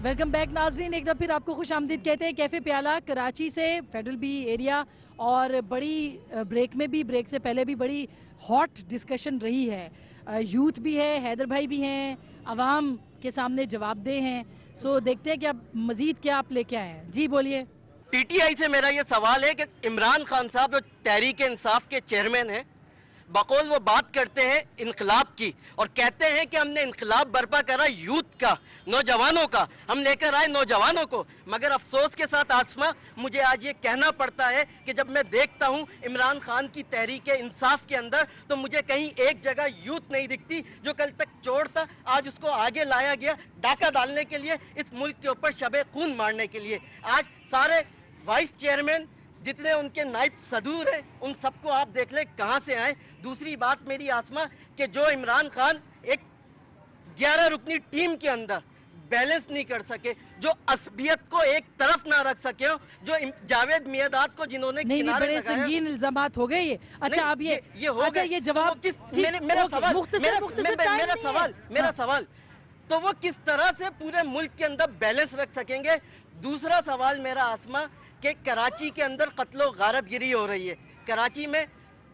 Welcome back नाजरीन, एक दफ़ा फिर आपको खुश आमदीद कहते हैं कैफ़े प्याला कराची से फेडरल बी एरिया। और बड़ी ब्रेक में भी, ब्रेक से पहले भी बड़ी हॉट डिस्कशन रही है। यूथ भी है, हैदर भाई भी हैं, आवाम के सामने जवाबदेह हैं। सो देखते हैं कि अब मज़ीद क्या आप लेके आए हैं। जी बोलिए। पीटीआई से मेरा ये सवाल है कि इमरान खान साहब जो तहरीक इंसाफ के चेयरमैन हैं, बकौल वो बात करते हैं इनकलाब की और कहते हैं कि हमने इनकलाब बर्पा करा यूथ का, नौजवानों का, हम लेकर आए नौजवानों को। मगर अफसोस के साथ आसमा, मुझे आज ये कहना पड़ता है कि जब मैं देखता हूँ इमरान खान की तहरीक इंसाफ के अंदर, तो मुझे कहीं एक जगह यूथ नहीं दिखती। जो कल तक चोर था, आज उसको आगे लाया गया डाका डालने के लिए, इस मुल्क के ऊपर शबे खून मारने के लिए। आज सारे वाइस चेयरमैन जितने उनके नाइब सदूर हैं, उन सबको आप देख लें कहाँ से आए। दूसरी बात मेरी आसमा कि जो इमरान खान एक 11 रुकनी टीम के अंदर बैलेंस नहीं कर सके, जो असबियत को एक तरफ ना रख सके हो, जो जावेद मियादाद को जिन्होंने नहीं, बड़े संगीन इल्जामात हो गए ये। अच्छा आप ये हो अच्छा, ये जवाब मेरा सवाल तो वो किस तरह से पूरे मुल्क के अंदर बैलेंस रख सकेंगे। दूसरा सवाल मेरा आसमा कि कराची के अंदर कत्लो गारतगिरी हो रही है। कराची में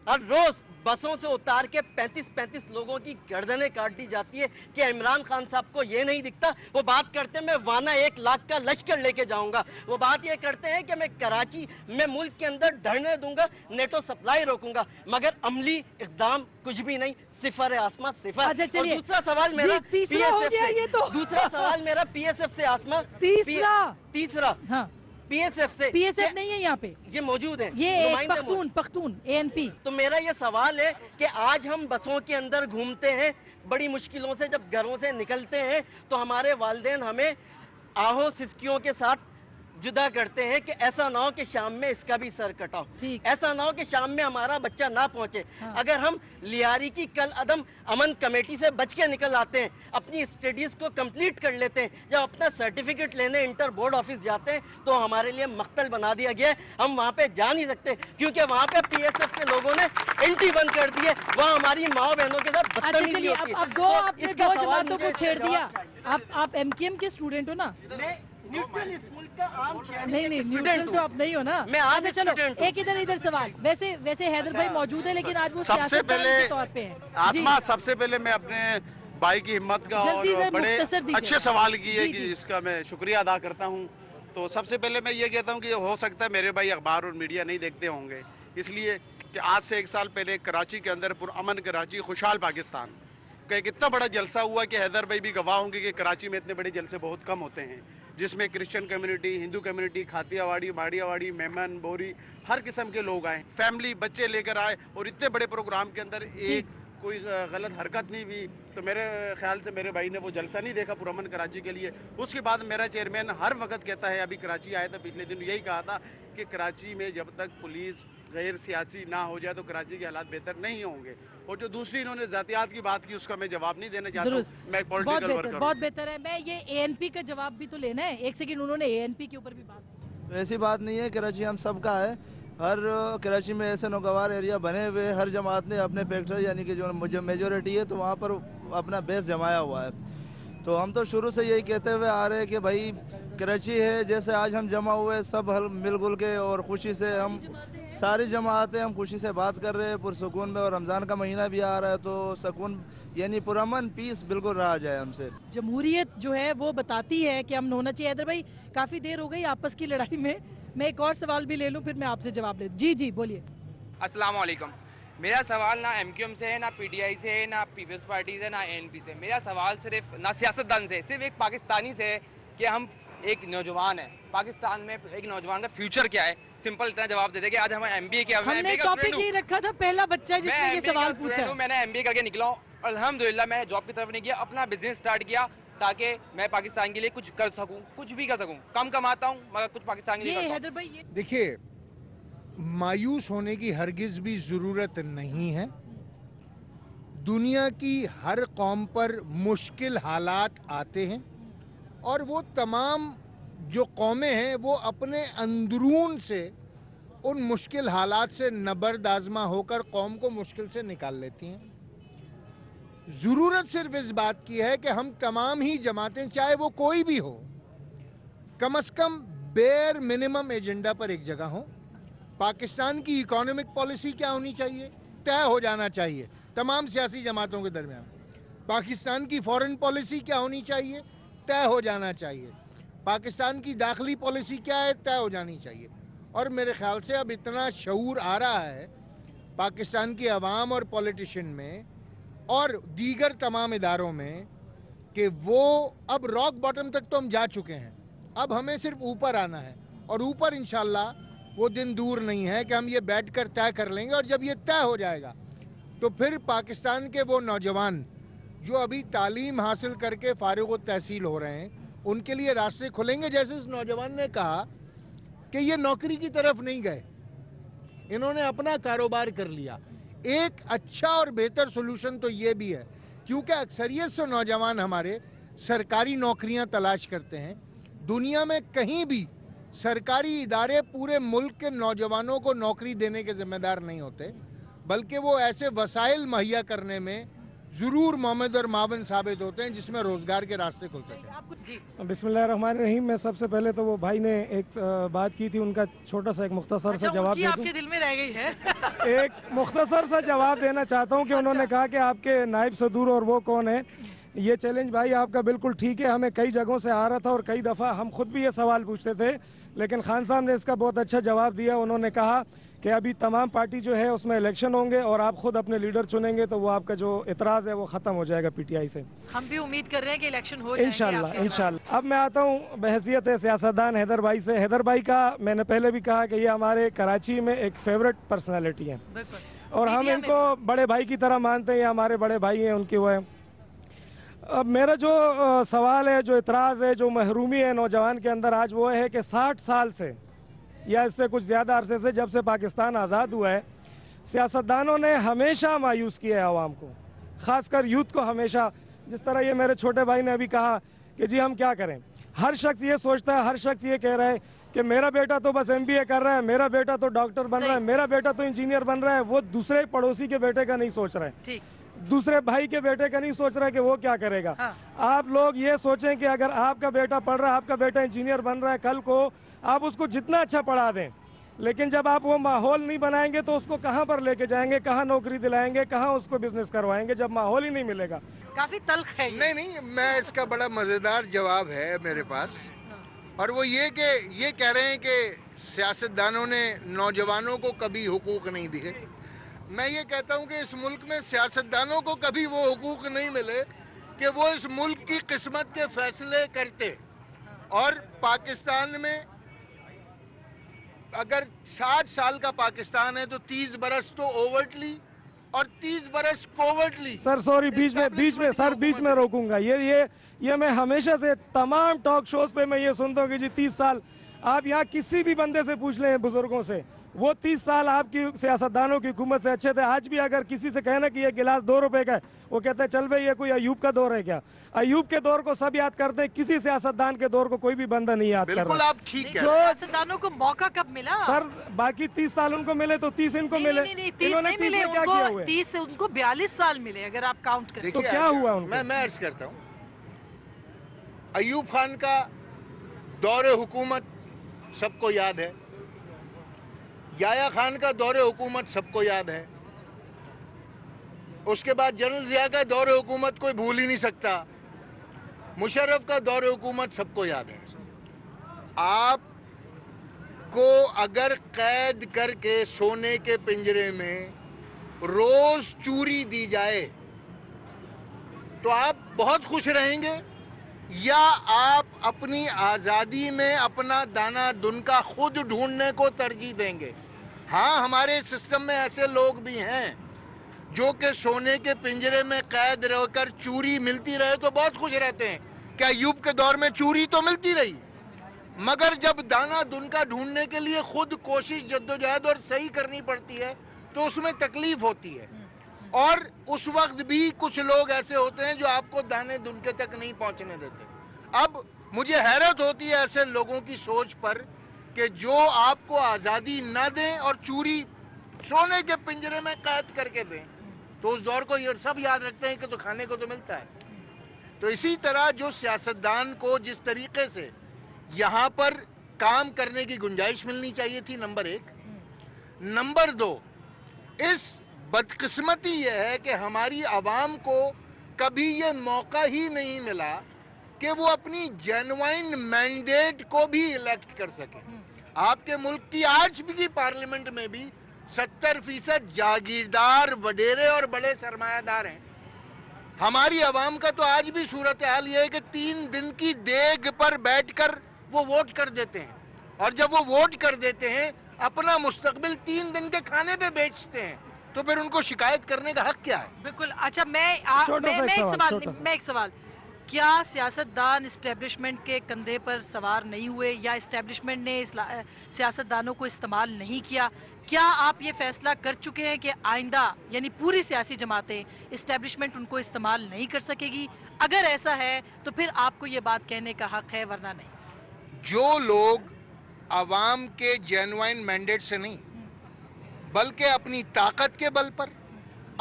हर रोज बसों से उतार के 35 लोगों की गर्दनें काट दी जाती है। क्या इमरान खान साहब को ये नहीं दिखता? वो बात करते हैं मैं वाना 1 लाख का लश्कर लेके जाऊंगा, वो बात ये करते हैं कि मैं कराची में मुल्क के अंदर धरने दूंगा, नेटो सप्लाई रोकूंगा, मगर अमली इकदाम कुछ भी नहीं, सिफर है आसमा, सिफर। अच्छा चलिए, दूसरा सवाल मेरा पीएसएफ से, दूसरा सवाल मेरा पीएसएफ से आसमा, तीसरा हाँ पीएसएफ से। पीएसएफ नहीं है यहाँ पे, ये मौजूद है, ये पख्तून एएनपी। तो मेरा ये सवाल है कि आज हम बसों के अंदर घूमते हैं, बड़ी मुश्किलों से जब घरों से निकलते हैं तो हमारे वालिदैन हमें आहो सिसकियों के साथ जुदा करते हैं कि ऐसा ना हो कि शाम में इसका भी सर कटा हो, ऐसा ना हो कि शाम में हमारा बच्चा ना पहुंचे। हाँ। अगर हम लियारी की कल अदम अमन कमेटी से बच के निकल आते हैं, अपनी स्टडीज को कंप्लीट कर लेते हैं, जब अपना सर्टिफिकेट लेने इंटर बोर्ड ऑफिस जाते हैं तो हमारे लिए मख्तल बना दिया गया है। हम वहाँ पे जा नहीं सकते क्योंकि वहाँ पे पीएसएफ के लोगों ने एंट्री बंद कर दी है, वहाँ हमारी माँ बहनों के साथ बदतमीजी होती है। आपने दो जमातों को छेड़ दिया। आप एमकेएम के स्टूडेंट हो ना? न्यूट्रल इस मुल्क का आम नहीं न्यूट्रल तो आप नहीं हो ना। मैं आज चलो एक इधर सवाल। वैसे हैदर भाई मौजूद है लेकिन आज वो सियासतदान के तौर पे हैं। आसमा, सबसे पहले मैं अपने भाई की हिम्मत का और बड़े अच्छे सवाल की है कि इसका मैं शुक्रिया अदा करता हूँ। तो सबसे पहले मैं ये कहता हूँ कि हो सकता है मेरे भाई अखबार और मीडिया नहीं देखते होंगे, इसलिए कि आज से 1 साल पहले कराची के अंदर पुरअमन कराची, खुशहाल पाकिस्तान का एक इतना बड़ा जलसा हुआ कि हैदर भाई भी गवाह होंगे कि कराची में इतने बड़े जलसे बहुत कम होते हैं, जिसमें Christian community, Hindu community, Kathiawadi, माड़ियावाड़ी, मेमन, बोरी, हर किस्म के लोग आए, फैमिली, बच्चे लेकर आए और इतने बड़े प्रोग्राम के अंदर एक कोई गलत हरकत नहीं हुई। तो मेरे ख्याल से मेरे भाई ने वो जलसा नहीं देखा पुरअमन कराची के लिए। उसके बाद मेरा चेयरमैन हर वक्त कहता है, अभी कराची आया था पिछले दिन, यही कहा था कि कराची में जब तक पुलिस गैर सियासी ना हो जाए तो कराची के हालात बेहतर नहीं होंगे। और जो दूसरी इन्होंने जातियात की बात की उसका मैं जवाब नहीं देना चाहता हूँ, मैं पॉलिटिकल वर्कर। बहुत बेहतर है। मैं ये एएनपी का जवाब भी तो लेना है। एक सेकंड, उन्होंने एएनपी के ऊपर भी बात की। तो ऐसी बात नहीं है, कराची हम सबका है। हर कराची में ऐसे नौगवार एरिया बने हुए, हर जमात ने अपने फैक्टर यानी कि जो मेजोरिटी है तो वहाँ पर अपना बेस जमाया हुआ है। तो हम तो शुरू से यही कहते हुए आ रहे हैं कि भाई कराची है, जैसे आज हम जमा हुए सब मिलजुल के और खुशी से हम सारी जमातें हम खुशी से बात कर रहे हैं पुरसुकून में। और रमज़ान का महीना भी आ रहा है तो सुकून यानी पुरअमन पीस बिल्कुल रहा जाए हमसे। जमहूरियत जो है वो बताती है कि हम होना चाहिए। हैदर भाई काफ़ी देर हो गई आपस की लड़ाई में, मैं एक और सवाल भी ले लूँ फिर मैं आपसे जवाब ले। जी बोलिए। अस्सलाम वालेकुम। मेरा सवाल ना एमक्यूएम से है, ना पीटीआई से है, ना पीपल्स पार्टी से, ना एएनपी से। मेरा सवाल सिर्फ ना सियासतदान से, सिर्फ एक पाकिस्तानी से है कि हम एक नौजवान है, पाकिस्तान में एक नौजवान का फ्यूचर क्या है? सिंपल इतना जवाब दे दे कि आज हम एमबीए किया। हमने टॉपिक ही रखा था पहला बच्चा जिसने ये सवाल पूछा। मैंने एमबीए करके निकला हूँ, अल्हम्दुलिल्लाह। मैंने जॉब की तरफ नहीं किया, अपना बिजनेस स्टार्ट किया ताकि मैं पाकिस्तान के लिए कुछ कर सकूं, कुछ भी कर सकूं। कम कमाता हूं मगर कुछ पाकिस्तान के लिए हैदर भाई देखिए, मायूस होने की हरगिज भी ज़रूरत नहीं है। दुनिया की हर कौम पर मुश्किल हालात आते हैं और वो तमाम जो कौमें हैं वो अपने अंदरून से उन मुश्किल हालात से नबर्द आज़मा होकर कौम को मुश्किल से निकाल लेती हैं। ज़रूरत सिर्फ इस बात की है कि हम तमाम ही जमातें, चाहे वो कोई भी हो, कम से कम बेयर मिनिमम एजेंडा पर एक जगह हो। पाकिस्तान की इकोनॉमिक पॉलिसी क्या होनी चाहिए, तय हो जाना चाहिए तमाम सियासी जमातों के दरमियान। पाकिस्तान की फॉरेन पॉलिसी क्या होनी चाहिए, तय हो जाना चाहिए। पाकिस्तान की दाखिली पॉलिसी क्या है, तय हो जानी चाहिए। और मेरे ख्याल से अब इतना शऊर आ रहा है पाकिस्तान की आवाम और पॉलिटिशियन में और दीगर तमाम इदारों में कि वो अब रॉक बॉटम तक तो हम जा चुके हैं, अब हमें सिर्फ ऊपर आना है। और ऊपर इंशाल्लाह वो दिन दूर नहीं है कि हम ये बैठ कर तय कर लेंगे। और जब ये तय हो जाएगा तो फिर पाकिस्तान के वो नौजवान जो अभी तालीम हासिल करके फारिग तहसील हो रहे हैं, उनके लिए रास्ते खुलेंगे। जैसे इस नौजवान ने कहा कि ये नौकरी की तरफ नहीं गए, इन्होंने अपना कारोबार कर लिया। एक अच्छा और बेहतर सोल्यूशन तो ये भी है, क्योंकि अक्सरियत से नौजवान हमारे सरकारी नौकरियां तलाश करते हैं। दुनिया में कहीं भी सरकारी इदारे पूरे मुल्क के नौजवानों को नौकरी देने के जिम्मेदार नहीं होते, बल्कि वो ऐसे वसाइल मुहैया करने में ज़रूर मोहम्मद और मावन साबित होते हैं जिसमें रोज़गार के रास्ते खुल सकें। बिस्मिल्लाहिर्रहमानिर्रहीम। मैं सबसे पहले तो वो भाई ने एक बात की थी, उनका छोटा सा एक मुख्तसर सा जवाब आपके दिल में रह गई है। एक मुख्तसर सा जवाब देना चाहता हूँ कि उन्होंने कहा कि आपके नायब सदूर और वो कौन है। ये चैलेंज भाई आपका बिल्कुल ठीक है, हमें कई जगहों से आ रहा था और कई दफ़ा हम खुद भी ये सवाल पूछते थे, लेकिन खान साहब ने इसका बहुत अच्छा जवाब दिया। उन्होंने कहा कि अभी तमाम पार्टी जो है उसमें इलेक्शन होंगे और आप खुद अपने लीडर चुनेंगे, तो वो आपका जो इतराज़ है वो ख़त्म हो जाएगा पीटीआई से। हम भी उम्मीद कर रहे हैं कि इलेक्शन हो जाएंगे इंशाल्लाह इंशाल्लाह। अब मैं आता हूँ बहसियत सियासतदान हैदर भाई से। हैदर भाई का मैंने पहले भी कहा कि ये हमारे कराची में एक फेवरेट पर्सनैलिटी है और हम इनको बड़े भाई की तरह मानते हैं, ये हमारे बड़े भाई हैं, उनकी वो है। अब मेरा जो सवाल है, जो इतराज़ है, जो महरूमी है नौजवान के अंदर आज, वो है कि 60 साल से या इससे कुछ ज़्यादा अरसे से जब से पाकिस्तान आज़ाद हुआ है, सियासतदानों ने हमेशा मायूस किया है आवाम को, ख़ासकर यूथ को हमेशा। जिस तरह ये मेरे छोटे भाई ने अभी कहा कि जी हम क्या करें, हर शख्स ये सोचता है, हर शख्स ये कह रहा है कि मेरा बेटा तो बस MBA कर रहा है, मेरा बेटा तो डॉक्टर बन रहा है, मेरा बेटा तो इंजीनियर बन रहा है। वो दूसरे पड़ोसी के बेटे का नहीं सोच रहा है, दूसरे भाई के बेटे का नहीं सोच रहा है कि वो क्या करेगा। आप लोग ये सोचें कि अगर आपका बेटा पढ़ रहा है, आपका बेटा इंजीनियर बन रहा है, कल को आप उसको जितना अच्छा पढ़ा दें, लेकिन जब आप वो माहौल नहीं बनाएंगे तो उसको कहाँ पर लेके जाएंगे, कहाँ नौकरी दिलाएंगे, कहाँ उसको बिजनेस करवाएंगे, जब माहौल ही नहीं मिलेगा। काफी तल्ख है ये। नहीं, मैं इसका बड़ा मज़ेदार जवाब है मेरे पास, और वो ये कि ये कह रहे हैं कि सियासतदानों ने नौजवानों को कभी हुकूक नहीं दिए। मैं ये कहता हूँ कि इस मुल्क में सियासतदानों को कभी वो हुकूक नहीं मिले कि वो इस मुल्क की किस्मत के फैसले करते। और पाकिस्तान में अगर 60 साल का पाकिस्तान है तो 30 बरस तो ओवर्टली और 30 बरस कोवर्टली। सर सॉरी, बीच में रोकूंगा। ये मैं हमेशा से तमाम टॉक शोज पे मैं ये सुनता हूँ कि जी 30 साल। आप यहाँ किसी भी बंदे से पूछ लें, बुजुर्गों से, वो 30 साल आपकी सियासतदानों की हुकूमत से अच्छे थे। आज भी अगर किसी से कहना कि ये गिलास 2 रुपए का है, वो कहते हैं चल भाई ये कोई अयूब का दौर है क्या। अयूब के दौर को सब याद करते हैं, किसी सियासतदान के दौर को कोई भी बंदा नहीं याद करता। बिल्कुल आप ठीक है। जो सियासतदानों को मौका कब मिला सर? बाकी 30 साल उनको मिले तो 30 इनको मिले। इन्होंने 30 में क्या किया हुआ है? 30 से उनको 42 साल मिले अगर आप काउंट करें तो क्या हुआ उनको? मैं अर्ज करता हूँ, अयूब खान का दौरे हुकूमत सबको याद है, याया खान का दौरे हुकूमत सबको याद है, उसके बाद जनरल जिया का दौरे हुकूमत कोई भूल ही नहीं सकता, मुशर्रफ का दौरे हुकूमत सबको याद है। आपको अगर कैद करके सोने के पिंजरे में रोज चूरी दी जाए तो आप बहुत खुश रहेंगे, या आप अपनी आज़ादी में अपना दाना दुनका खुद ढूंढने को तरजीह देंगे? हाँ, हमारे सिस्टम में ऐसे लोग भी हैं जो कि सोने के पिंजरे में कैद रहकर चूरी मिलती रहे तो बहुत खुश रहते हैं। क्या अयूब के दौर में चूरी तो मिलती रही, मगर जब दाना दुनका ढूंढने के लिए खुद कोशिश जद्दोजहद और सही करनी पड़ती है तो उसमें तकलीफ होती है। और उस वक्त भी कुछ लोग ऐसे होते हैं जो आपको दाने दुनके तक नहीं पहुंचने देते। अब मुझे हैरत होती है ऐसे लोगों की सोच पर कि जो आपको आज़ादी न दें और चूरी सोने के पिंजरे में कैद करके दें, तो उस दौर को ये सब याद रखते हैं कि तो खाने को तो मिलता है। तो इसी तरह जो सियासतदान को जिस तरीके से यहाँ पर काम करने की गुंजाइश मिलनी चाहिए थी, नंबर 1। नंबर 2, इस बदकिस्मती ये है कि हमारी आवाम को कभी ये मौका ही नहीं मिला कि वो अपनी जेन्युइन मैंडेट को भी इलेक्ट कर सके। आपके मुल्क की आज भी की पार्लियामेंट में भी 70% जागीरदार, वडेरे और बड़े सरमायादार हैं। हमारी आवाम का तो आज भी सूरत हाल ये है कि 3 दिन की देग पर बैठकर वो वोट कर देते हैं, और जब वो वोट कर देते हैं अपना मुस्तकबिल 3 दिन के खाने पे बेचते हैं, तो फिर उनको शिकायत करने का हक क्या है? बिल्कुल। अच्छा, मैं एक सवाल, क्या सियासतदान इस्टेब्लिशमेंट के कंधे पर सवार नहीं हुए, या इस्टेब्लिशमेंट ने सियासतदानों को इस्तेमाल नहीं किया? क्या आप ये फैसला कर चुके हैं कि आइंदा यानी पूरी सियासी जमातें, इस्टेब्लिशमेंट उनको इस्तेमाल नहीं कर सकेगी? अगर ऐसा है तो फिर आपको ये बात कहने का हक है, वरना नहीं। जो लोग आवाम के जेन्युइन मैंडेट से नहीं बल्कि अपनी ताकत के बल पर,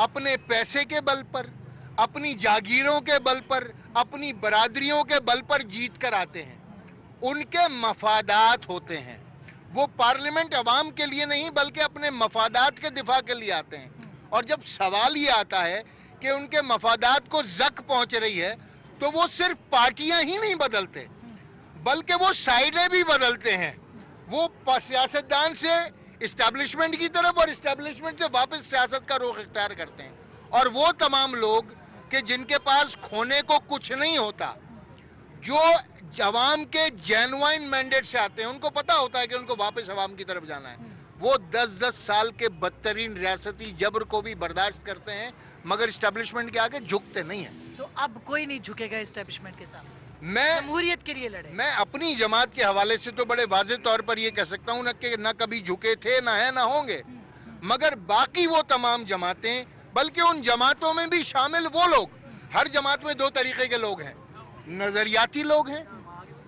अपने पैसे के बल पर, अपनी जागीरों के बल पर, अपनी बरादरियों के बल पर जीत कर आते हैं, उनके मफादात होते हैं। वो पार्लियामेंट अवाम के लिए नहीं बल्कि अपने मफादात के दिफा के लिए आते हैं। और जब सवाल ये आता है कि उनके मफादात को जक पहुंच रही है, तो वो सिर्फ पार्टियां ही नहीं बदलते बल्कि वो साइडें भी बदलते हैं। वो सियासतदान से इस्टेब्लिशमेंट की तरफ और इस्टेब्लिशमेंट से वापस सियासत का रुख इख्तियार करते हैं। और वो तमाम लोग कि जिनके पास खोने को कुछ नहीं होता, जो अवाम के जेन्युइन मैंडेट से आते हैं, उनको पता होता है कि उनको वापस अवाम की तरफ जाना है, वो 10-10 साल के बदतरीन रियासती जबर को भी बर्दाश्त करते हैं, मगर इस्टेब्लिशमेंट के आगे झुकते नहीं हैं। तो अब कोई नहीं झुकेगा इस्टेब्लिशमेंट के सामने, मैं जमहूरियत के लिए लड़े। मैं अपनी जमात के हवाले से तो बड़े वाज़ेह तौर पर ये कह सकता हूँ न कभी झुके थे, ना है, ना होंगे। मगर बाकी वो तमाम जमातें, बल्कि उन जमातों में भी शामिल वो लोग, हर जमात में 2 तरीके के लोग हैं, नजरियाती लोग हैं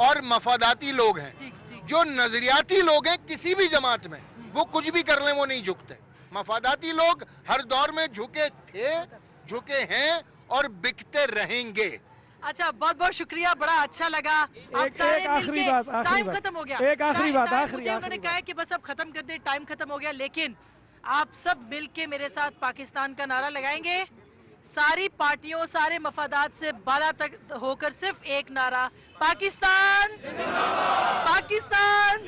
और मफादाती लोग हैं। जो नजरियाती लोग हैं किसी भी जमात में वो कुछ भी कर लें वो नहीं झुकते। मफादाती लोग हर दौर में झुके थे, झुके हैं और बिकते रहेंगे। अच्छा, बहुत बहुत शुक्रिया, बड़ा अच्छा लगा। एक आखिरी बात, टाइम खत्म हो गया। एक आखिरी बात, उन्होंने कहा कि बस अब खत्म कर दे, टाइम खत्म हो गया, लेकिन आप सब मिलके मेरे साथ पाकिस्तान का नारा लगाएंगे। सारी पार्टियों, सारे मफादात से बाला तक होकर सिर्फ एक नारा, पाकिस्तान पाकिस्तान।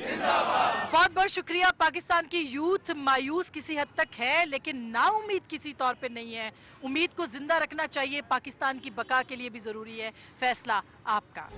बहुत बहुत शुक्रिया। पाकिस्तान की यूथ मायूस किसी हद तक है, लेकिन नाउम्मीद किसी तौर पे नहीं है। उम्मीद को जिंदा रखना चाहिए, पाकिस्तान की बका के लिए भी जरूरी है। फैसला आपका।